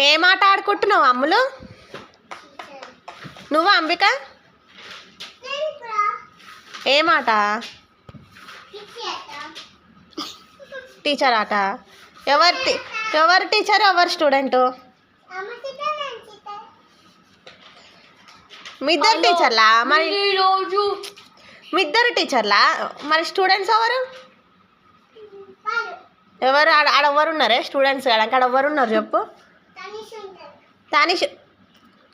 ఏం ఆట ఆడుకుంటున్నావు అమ్ములు? నువ్వు అంబిక ఏం ఆట? టీచర్ ఆట. ఎవరు టీచర్ ఎవరు స్టూడెంటు? మీ ఇద్దరు టీచర్లా? మరి మీ ఇద్దరు టీచర్లా? మరి స్టూడెంట్స్ ఎవరు? ఎవరు ఆడ ఎవరు ఉన్నారే స్టూడెంట్స్? అక్కడ ఎవరు ఉన్నారు చెప్పు. తనిష్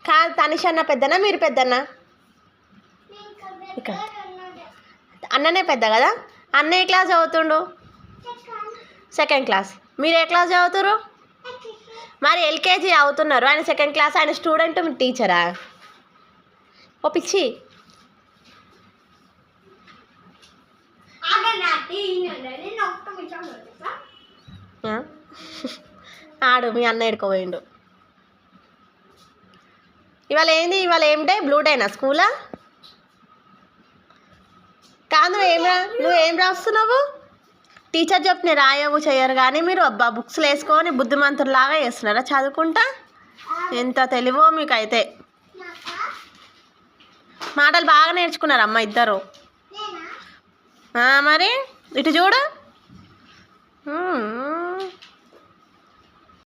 కాదు, తనిష్ అన్న పెద్దనా మీరు పెద్దన్నా? ఇక్కడ అన్ననే పెద్ద కదా. అన్న ఏ క్లాస్ చదువుతుండు? Second class. మీరు ఏ క్లాస్ చదువుతురు? మరి ఎల్కేజీ చదువుతున్నారు. ఆయన సెకండ్ క్లాస్. ఆయన స్టూడెంట్, మీ టీచరా? ఓ పిచ్చి. ఆడు మీ అన్న ఎడుకోపోయిండు. ఇవాళ ఏంది? ఇవాళ ఏం డే? బ్లూ డేనా స్కూలా? కాదు, నువ్వేం రాస్తున్నావు? టీచర్ చెప్పిన రాయవు చేయరు కానీ మీరు అబ్బా బుక్స్లు వేసుకొని బుద్ధిమంతులాగా చేస్తున్నారా చదువుకుంటా? ఎంత తెలివో మీకైతే. మాటలు బాగా నేర్చుకున్నారమ్మ ఇద్దరు. మరి ఇటు చూడు.